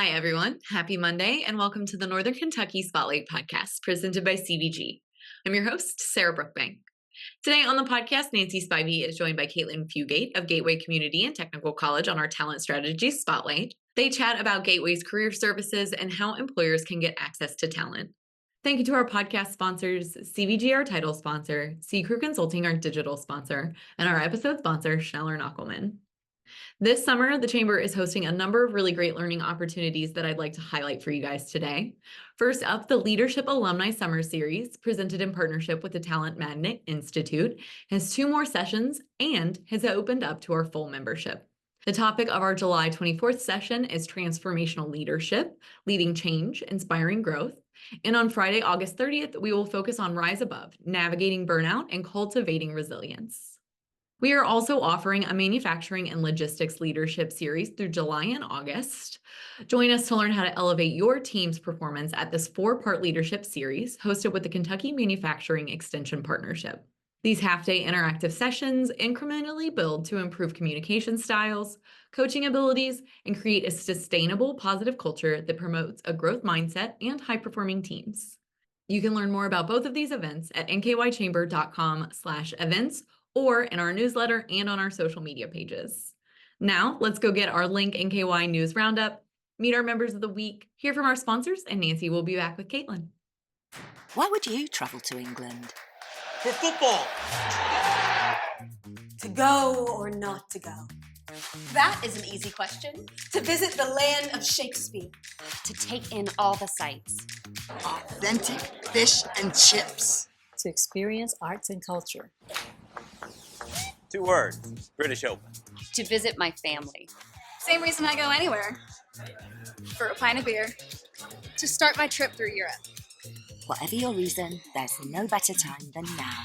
Hi, everyone. Happy Monday, and welcome to the Northern Kentucky Spotlight podcast presented by CVG. I'm your host, Sarah Brookbank. Today on the podcast, Nancy Spivey is joined by Caitlin Fugate of Gateway Community and Technical College on our Talent Strategy Spotlight. They chat about Gateway's career services and how employers can get access to talent. Thank you to our podcast sponsors, CVG, our title sponsor, C Crew Consulting, our digital sponsor, and our episode sponsor, Schneller Knockelman. This summer, the Chamber is hosting a number of really great learning opportunities that I'd like to highlight for you guys today. First up, the Leadership Alumni Summer Series, presented in partnership with the Talent Magnet Institute, has 2 more sessions and has opened up to our full membership. The topic of our July 24th session is Transformational Leadership, Leading Change, Inspiring Growth. And on Friday, August 30th, we will focus on Rise Above, Navigating Burnout and Cultivating Resilience. We are also offering a manufacturing and logistics leadership series through July and August. Join us to learn how to elevate your team's performance at this 4-part leadership series hosted with the Kentucky Manufacturing Extension Partnership. These half-day interactive sessions incrementally build to improve communication styles, coaching abilities, and create a sustainable, positive culture that promotes a growth mindset and high-performing teams. You can learn more about both of these events at nkychamber.com/events or in our newsletter and on our social media pages. Now, let's go get our Link NKY News Roundup, meet our members of the week, hear from our sponsors, and Nancy will be back with Caitlin. Why would you travel to England? For football. To go or not to go? That is an easy question. To visit the land of Shakespeare. To take in all the sights. Authentic fish and chips. To experience arts and culture. 2 words, British Open. To visit my family. Same reason I go anywhere. For a pint of beer. To start my trip through Europe. Whatever your reason, there's no better time than now.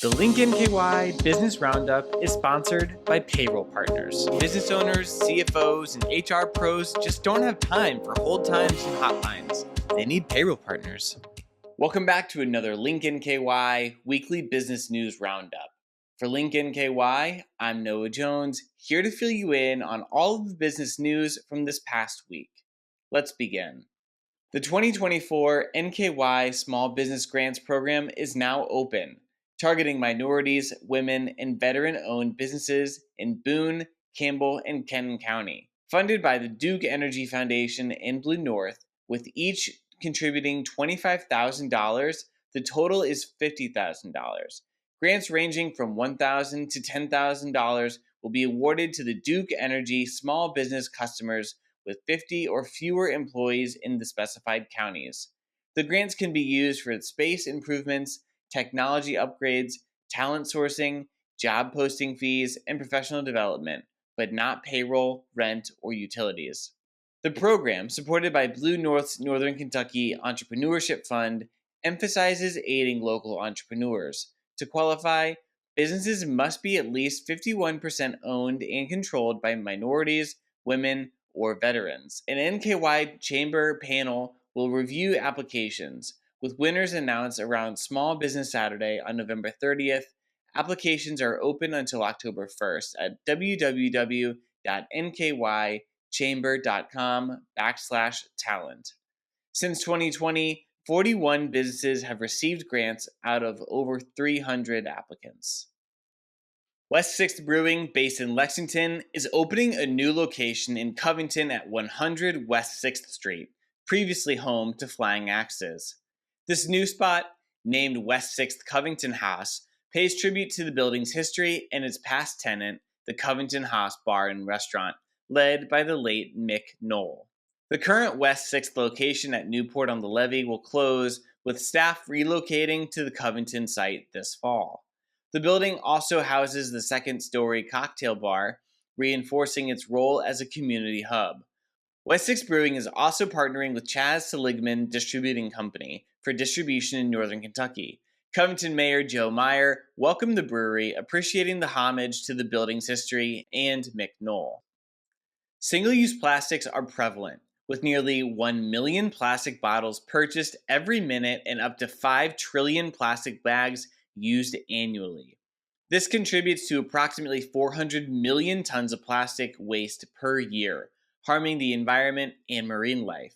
The Link NKY Business Roundup is sponsored by Payroll Partners. Business owners, CFOs, and HR pros just don't have time for hold times and hotlines. They need Payroll Partners. Welcome back to another Link NKY Weekly Business News Roundup. For Link NKY, I'm Noah Jones, here to fill you in on all of the business news from this past week. Let's begin. The 2024 NKY Small Business Grants Program is now open, targeting minorities, women, and veteran-owned businesses in Boone, Campbell, and Kenton County. Funded by the Duke Energy Foundation and Blue North, with each contributing $25,000, the total is $50,000. Grants ranging from $1,000 to $10,000 will be awarded to the Duke Energy small business customers with 50 or fewer employees in the specified counties. The grants can be used for space improvements, technology upgrades, talent sourcing, job posting fees, and professional development, but not payroll, rent, or utilities. The program, supported by Blue North's Northern Kentucky Entrepreneurship Fund, emphasizes aiding local entrepreneurs. To qualify, businesses must be at least 51% owned and controlled by minorities, women, or veterans. An NKY Chamber panel will review applications, with winners announced around Small Business Saturday on November 30th. Applications are open until October 1st at www.nkychamber.com/talent. Since 2020, 41 businesses have received grants out of over 300 applicants. West 6th Brewing, based in Lexington, is opening a new location in Covington at 100 West 6th Street, previously home to Flying Axes. This new spot, named West 6th Covington House, pays tribute to the building's history and its past tenant, the Covington House Bar and Restaurant, led by the late Mick Knoll. The current West 6th location at Newport on the Levee will close, with staff relocating to the Covington site this fall. The building also houses the second-story cocktail bar, reinforcing its role as a community hub. West 6 Brewing is also partnering with Chaz Seligman Distributing Company for distribution in Northern Kentucky. Covington Mayor Joe Meyer welcomed the brewery, appreciating the homage to the building's history and Mick Knoll. Single-use plastics are prevalent, with nearly 1 million plastic bottles purchased every minute and up to 5 trillion plastic bags used annually. This contributes to approximately 400 million tons of plastic waste per year, harming the environment and marine life.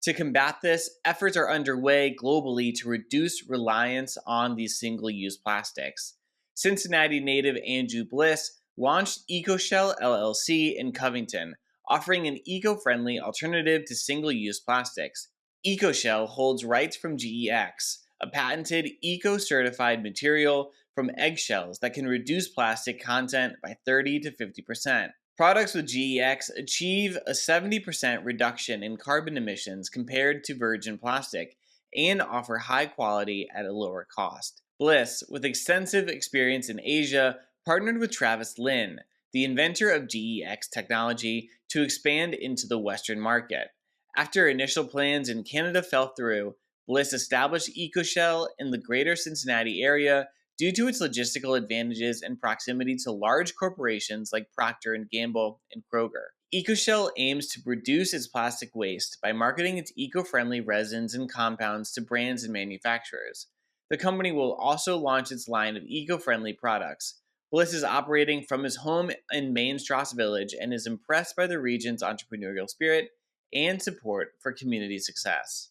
To combat this, efforts are underway globally to reduce reliance on these single-use plastics. Cincinnati native Andrew Bliss launched EcoShell LLC in Covington, offering an eco-friendly alternative to single-use plastics. EcoShell holds rights from GEX, a patented eco-certified material from eggshells that can reduce plastic content by 30 to 50%. Products with GEX achieve a 70% reduction in carbon emissions compared to virgin plastic and offer high quality at a lower cost. Bliss, with extensive experience in Asia, partnered with Travis Lin, the inventor of GEX technology, to expand into the Western market. After initial plans in Canada fell through, Bliss established EcoShell in the greater Cincinnati area due to its logistical advantages and proximity to large corporations like Procter & Gamble and Kroger. EcoShell aims to reduce its plastic waste by marketing its eco-friendly resins and compounds to brands and manufacturers. The company will also launch its line of eco-friendly products. Bliss is operating from his home in Maine Strasse Village and is impressed by the region's entrepreneurial spirit and support for community success.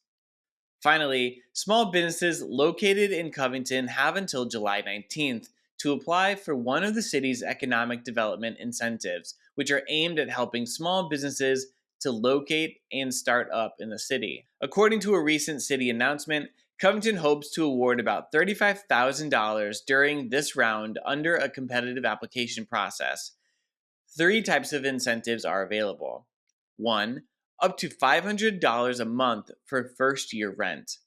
Finally, small businesses located in Covington have until July 19th to apply for one of the city's economic development incentives, which are aimed at helping small businesses to locate and start up in the city. According to a recent city announcement, Covington hopes to award about $35,000 during this round under a competitive application process. 3 types of incentives are available. 1. Up to $500 a month for first-year rent.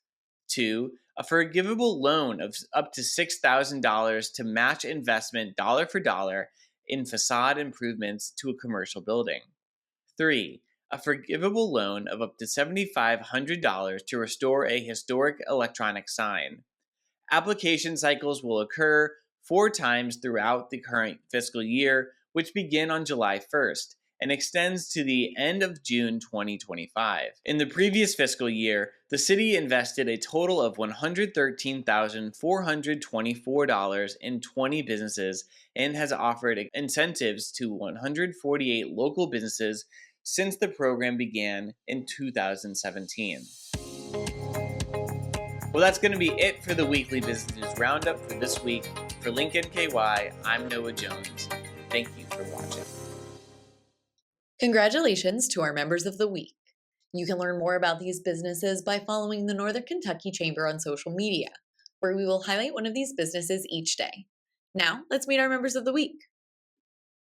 2. A forgivable loan of up to $6,000 to match investment dollar for dollar in facade improvements to a commercial building. 3. A forgivable loan of up to $7,500 to restore a historic electronic sign. Application cycles will occur 4 times throughout the current fiscal year, which begin on July 1st. And extends to the end of June 2025. In the previous fiscal year, the city invested a total of $113,424 in 20 businesses and has offered incentives to 148 local businesses since the program began in 2017. Well, that's going to be it for the Weekly Business News Roundup for this week. For Link NKY, I'm Noah Jones. Thank you for watching. Congratulations to our members of the week. You can learn more about these businesses by following the Northern Kentucky Chamber on social media, where we will highlight one of these businesses each day. Now, let's meet our members of the week.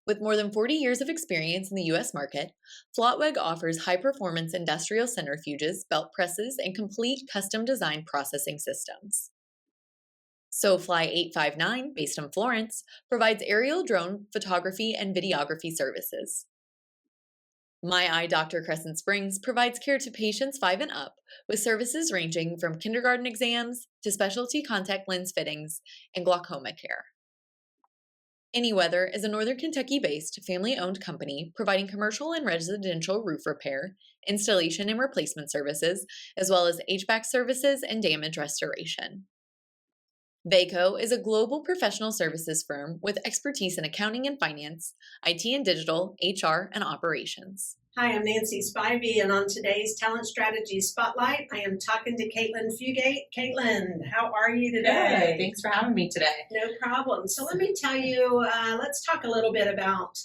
With more than 40 years of experience in the U.S. market, Flottweg offers high-performance industrial centrifuges, belt presses, and complete custom-designed processing systems. SoFly 859, based in Florence, provides aerial drone photography and videography services. My Eye Doctor Crescent Springs provides care to patients 5 and up, with services ranging from kindergarten exams to specialty contact lens fittings and glaucoma care. AnyWeather is a Northern Kentucky-based, family-owned company providing commercial and residential roof repair, installation and replacement services, as well as HVAC services and damage restoration. Vaco is a global professional services firm with expertise in accounting and finance, IT and digital, HR, and operations. Hi, I'm Nancy Spivey, and on today's Talent Strategy Spotlight, I am talking to Caitlin Fugate. Caitlin, how are you today? Good. Thanks for having me today. No problem. So let me tell you, let's talk a little bit about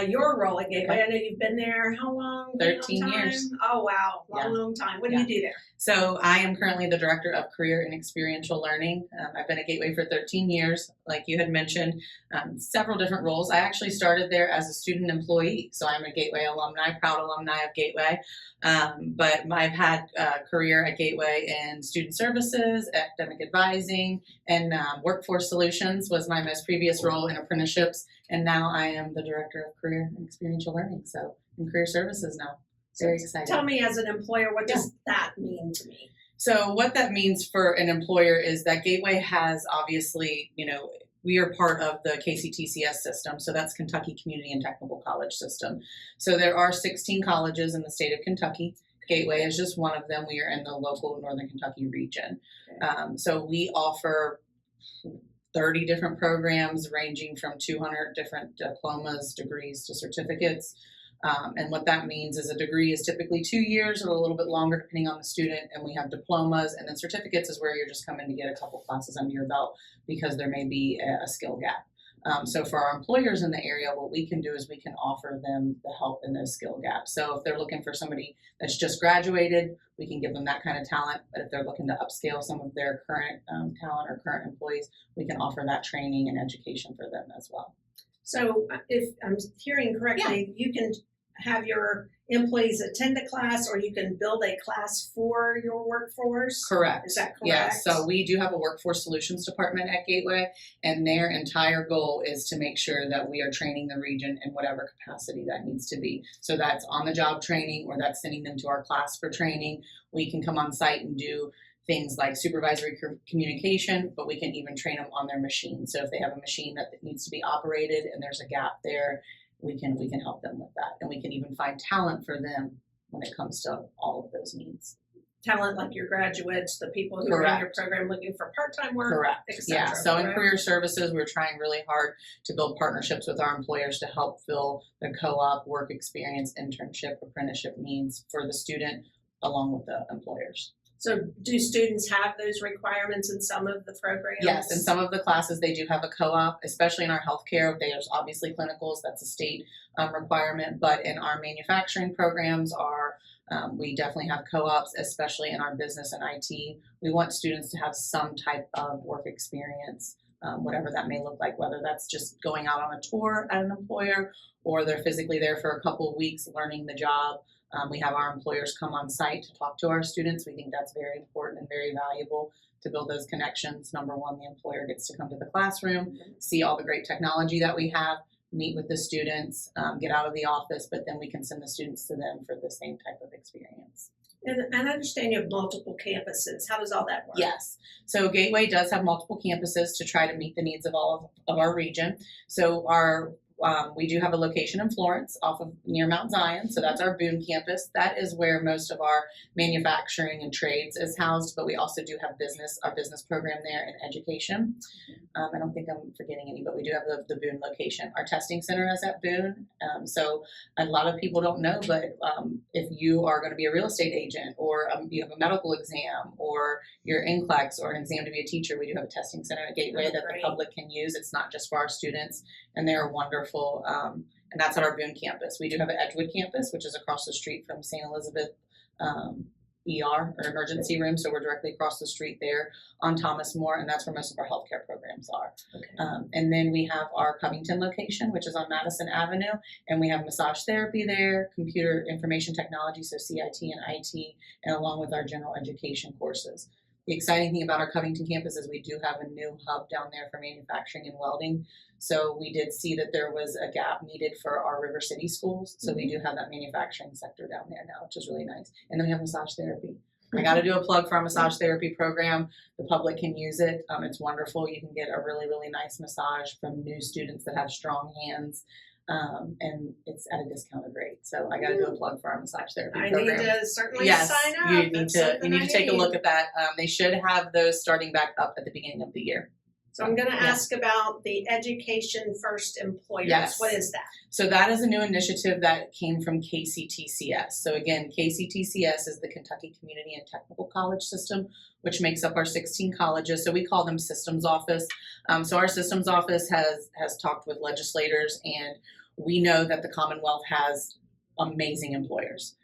your role at Gateway. I know you've been there how long? 13 years. Oh, wow. Long time. What do you do there? So I am currently the Director of Career and Experiential Learning. I've been at Gateway for 13 years. Like you had mentioned, several different roles. I actually started there as a student employee. So I'm a Gateway alumni, proud alumni of Gateway. But I've had a career at Gateway in student services, academic advising, and workforce solutions was my most previous role in apprenticeships. And now I am the Director of Career and Experiential Learning. So in career services now. Very excited. Tell me, as an employer, what does that mean to me? So what that means for an employer is that Gateway has obviously, we are part of the KCTCS system. So that's Kentucky Community and Technical College System. So there are 16 colleges in the state of Kentucky. Gateway is just one of them. We are in the local Northern Kentucky region. So we offer 30 different programs ranging from 200 different diplomas, degrees to certificates. And what that means is a degree is typically 2 years or a little bit longer depending on the student, and we have diplomas, and then certificates is where you're just coming to get a couple classes under your belt because there may be a skill gap. So for our employers in the area, what we can do is we can offer them the help in those skill gaps. So if they're looking for somebody that's just graduated, we can give them that kind of talent. But if they're looking to upscale some of their current talent or current employees, we can offer that training and education for them as well. So if I'm hearing correctly, you can have your employees attend a class, or you can build a class for your workforce? Correct. Is that correct? Yeah, so we do have a workforce solutions department at Gateway, and their entire goal is to make sure that we are training the region in whatever capacity that needs to be. So that's on-the-job training, or that's sending them to our class for training. We can come on site and do things like supervisory communication, but we can even train them on their machine. So if they have a machine that needs to be operated and there's a gap there, we can help them with that. And we can even find talent for them when it comes to all of those needs. Talent like your graduates, the people who are in your program looking for part-time work, correct. etc. Yeah, so in career services, we're trying really hard to build partnerships with our employers to help fill the co-op, work experience, internship, apprenticeship needs for the student along with the employers. So do students have those requirements in some of the programs? Yes, in some of the classes they do have a co-op, especially in our healthcare. There's obviously clinicals, that's a state requirement, but in our manufacturing programs, we definitely have co-ops, especially in our business and IT. We want students to have some type of work experience, whatever that may look like, whether that's just going out on a tour at an employer or they're physically there for a couple of weeks learning the job. We have our employers come on site to talk to our students. We think that's very important and very valuable to build those connections. Number one, the employer gets to come to the classroom, see all the great technology that we have, meet with the students, get out of the office, but then we can send the students to them for the same type of experience. And I understand you have multiple campuses. How does all that work? Yes. So Gateway does have multiple campuses to try to meet the needs of all of our region. So we do have a location in Florence off of near Mount Zion. So that's our Boone campus. That is where most of our manufacturing and trades is housed, but we also do have our business program there and education. I don't think I'm forgetting any, but we do have the Boone location. Our testing center is at Boone. So a lot of people don't know, but if you are going to be a real estate agent or you have a medical exam or you're NCLEX or an exam to be a teacher, we do have a testing center at Gateway that the public can use. It's not just for our students, and they're wonderful. And that's at our Boone campus. We do have an Edgewood campus, which is across the street from St. Elizabeth ER or emergency room. So we're directly across the street there on Thomas More, and that's where most of our healthcare programs are. Okay. And then we have our Covington location, which is on Madison Avenue, and we have massage therapy there, computer information technology, so CIT and IT, and along with our general education courses. The exciting thing about our Covington campus is we do have a new hub down there for manufacturing and welding. So we did see that there was a gap needed for our River City schools. So we do have that manufacturing sector down there now, which is really nice. And then we have massage therapy. I got to do a plug for our massage therapy program. The public can use it. It's wonderful. You can get a really, really nice massage from new students that have strong hands. And it's at a discounted rate. So I got to do a plug for our massage therapy program. I need to certainly sign up. You need to take a look at that. They should have those starting back up at the beginning of the year. So I'm going to ask about the Education First Employers. Yes. What is that? So that is a new initiative that came from KCTCS. So again, KCTCS is the Kentucky Community and Technical College System, which makes up our 16 colleges. So we call them systems office. So our systems office has talked with legislators, and we know that the Commonwealth has amazing employers.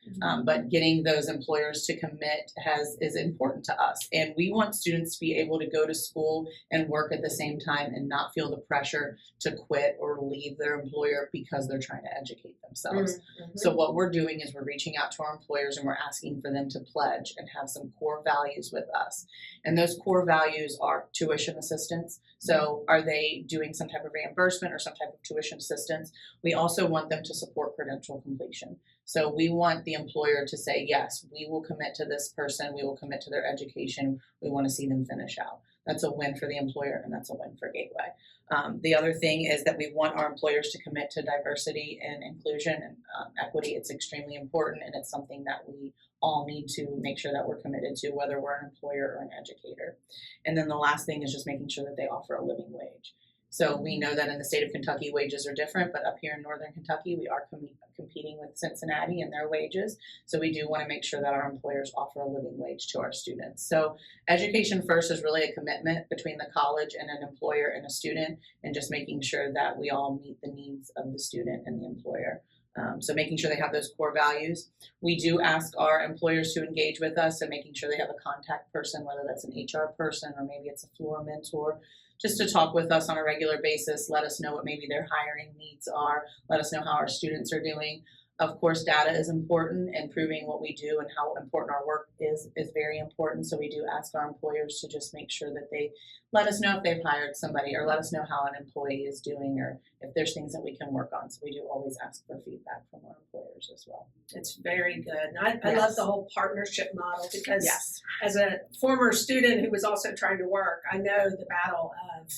But getting those employers to commit is important to us. And we want students to be able to go to school and work at the same time and not feel the pressure to quit or leave their employer because they're trying to educate themselves. So what we're doing is we're reaching out to our employers and we're asking for them to pledge and have some core values with us. And those core values are tuition assistance. So are they doing some type of reimbursement or some type of tuition assistance? We also want them to support credential completion. So we want the employer to say, yes, we will commit to this person. We will commit to their education. We want to see them finish out. That's a win for the employer, and that's a win for Gateway. The other thing is that we want our employers to commit to diversity and inclusion and equity. It's extremely important, and it's something that we all need to make sure that we're committed to, whether we're an employer or an educator. And then the last thing is just making sure that they offer a living wage. So we know that in the state of Kentucky, wages are different, but up here in Northern Kentucky, we are competing with Cincinnati and their wages. So we do want to make sure that our employers offer a living wage to our students. So education first is really a commitment between the college and an employer and a student, and just making sure that we all meet the needs of the student and the employer. So making sure they have those core values. We do ask our employers to engage with us and making sure they have a contact person, whether that's an HR person or maybe it's a floor mentor, just to talk with us on a regular basis, let us know what maybe their hiring needs are, let us know how our students are doing. Of course, data is important, and proving what we do and how important our work is very important. So we do ask our employers to just make sure that they let us know if they've hired somebody, or let us know how an employee is doing, or if there's things that we can work on. So we do always ask for feedback from our employers as well. It's very good. And I love the whole partnership model, because Yes. as a former student who was also trying to work, I know the battle of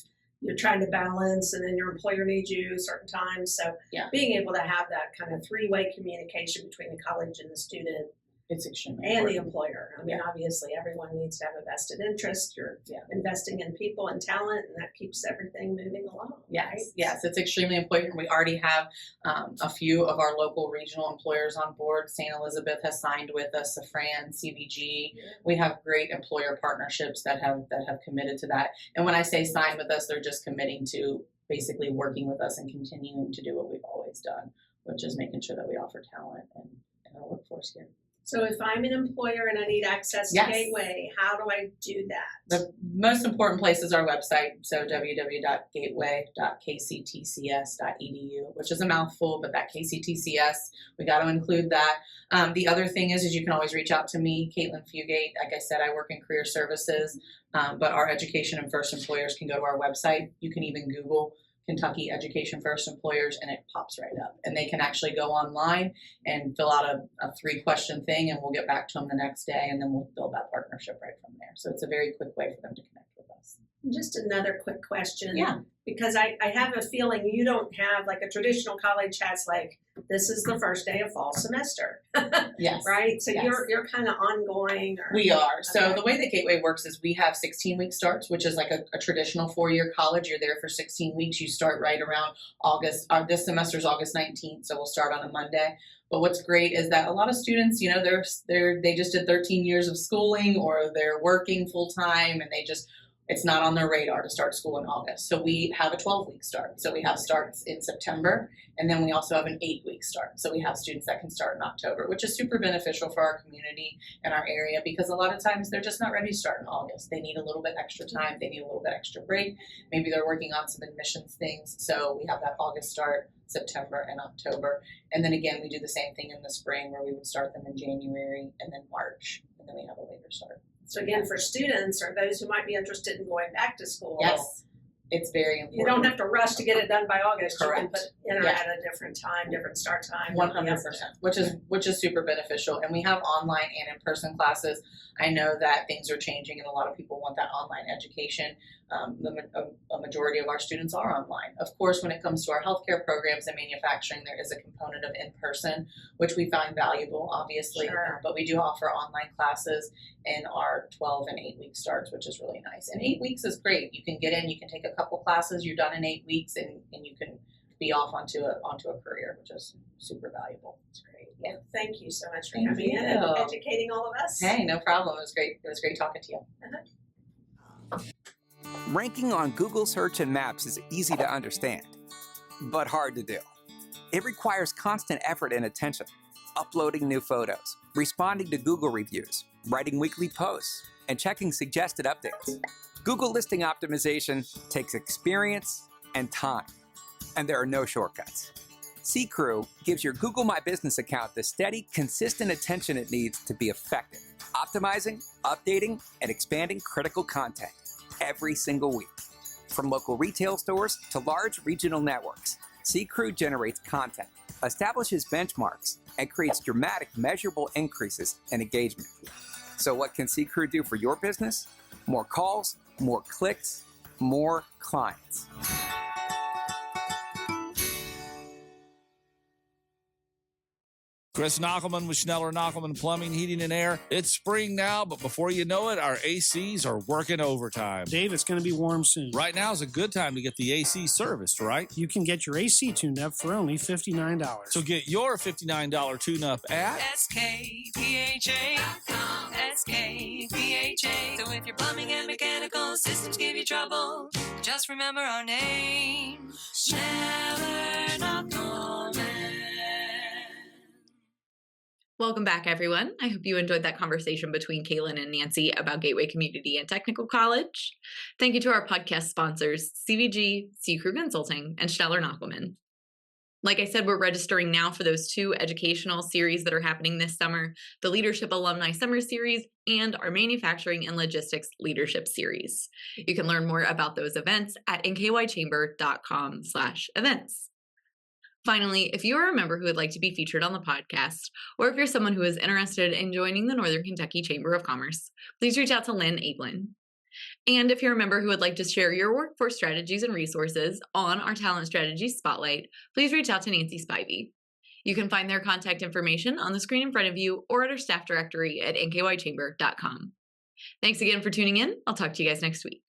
you're trying to balance, and then your employer needs you certain times. So being able to have that kind of three-way communication between the college and the student, it's extremely and important. the employer. I mean, obviously, everyone needs to have a vested interest. You're investing in people and talent, and that keeps everything moving along. Yes, right? yes, it's extremely important. We already have a few of our local regional employers on board. St. Elizabeth has signed with us, Safran, CVG. We have great employer partnerships that have committed to that. And when I say sign with us, they're just committing to basically working with us and continuing to do what we've always done, which is making sure that we offer talent and our workforce here. So if I'm an employer and I need access to Gateway, how do I do that? The most important place is our website, so www.gateway.kctcs.edu, which is a mouthful, but that KCTCS, we got to include that. The other thing is you can always reach out to me, Caitlin Fugate. Like I said, I work in career services, but our education and first employers can go to our website. You can even Google Kentucky Education First Employers, and it pops right up. And they can actually go online and fill out a 3-question thing, and we'll get back to them the next day, and then we'll build that partnership right from there. So it's a very quick way for them to connect with us. Just another quick question. Yeah. Because I have a feeling you don't have, like a traditional college has, like, this is the first day of fall semester. Yes. Right? So Yes. you're kind of ongoing. Or, We are. So okay. the way that Gateway works is we have 16-week starts, which is like a traditional 4-year college. You're there for 16 weeks. You start right around August. This semester is August 19th, so we'll start on a Monday. But what's great is that a lot of students, you know, they just did 13 years of schooling, or they're working full time, and it's not on their radar to start school in August. So we have a 12-week start. So we have starts in September, and then we also have an 8-week start. So we have students that can start in October, which is super beneficial for our community and our area, because a lot of times they're just not ready to start in August. They need a little bit extra time. They need a little bit extra break. Maybe they're working on some admissions things. So we have that August start, September, and October. And then again, we do the same thing in the spring, where we would start them in January and then March, and then we have a later start. So again, for students or those who might be interested in going back to school, yes, it's very important. You don't have to rush to get it done by August. Correct. You can put in at a different time, different start time. 100%, which is super beneficial. And we have online and in-person classes. I know that things are changing, and a lot of people want that online education. A majority of our students are online. Of course, when it comes to our healthcare programs and manufacturing, there is a component of in-person, which we find valuable, obviously. Sure. But we do offer online classes in our 12 and 8-week starts, which is really nice. And 8 weeks is great. You can get in, you can take a couple classes, you're done in 8 weeks, and you can be off onto a career, which is super valuable. It's great. Yeah. Thank you so much for Thank coming in you. and educating all of us. Hey, no problem. It was great. It was great talking to you. Ranking on Google Search and Maps is easy to understand, but hard to do. It requires constant effort and attention, uploading new photos, responding to Google reviews, writing weekly posts, and checking suggested updates. Google listing optimization takes experience and time, and there are no shortcuts. C-Crew gives your Google My Business account the steady, consistent attention it needs to be effective, optimizing, updating, and expanding critical content every single week. From local retail stores to large regional networks, C-Crew generates content, establishes benchmarks, and creates dramatic, measurable increases in engagement. So what can C-Crew do for your business? More calls, More clicks, more clients. Chris Knockelman with Schneller Knockelman Plumbing, Heating, and Air. It's spring now, but before you know it, our ACs are working overtime. Dave, it's going to be warm soon. Right now is a good time to get the AC serviced, right? You can get your AC tuned up for only $59. So get your $59 tune-up at SKPHA.com. SKPHA. So if your plumbing and mechanical systems give you trouble, just remember our name, Schneller Knockelman. Welcome back, everyone. I hope you enjoyed that conversation between Caitlin and Nancy about Gateway Community and Technical College. Thank you to our podcast sponsors, CVG, C. Crew Consulting, and Schneller Knockelman. Like I said, we're registering now for those 2 educational series that are happening this summer, the Leadership Alumni Summer Series and our Manufacturing and Logistics Leadership Series. You can learn more about those events at nkychamber.com/events. Finally, if you are a member who would like to be featured on the podcast, or if you're someone who is interested in joining the Northern Kentucky Chamber of Commerce, please reach out to Lynn Ablin. And if you're a member who would like to share your workforce strategies and resources on our Talent Strategies Spotlight, please reach out to Nancy Spivey. You can find their contact information on the screen in front of you or at our staff directory at nkychamber.com. Thanks again for tuning in. I'll talk to you guys next week.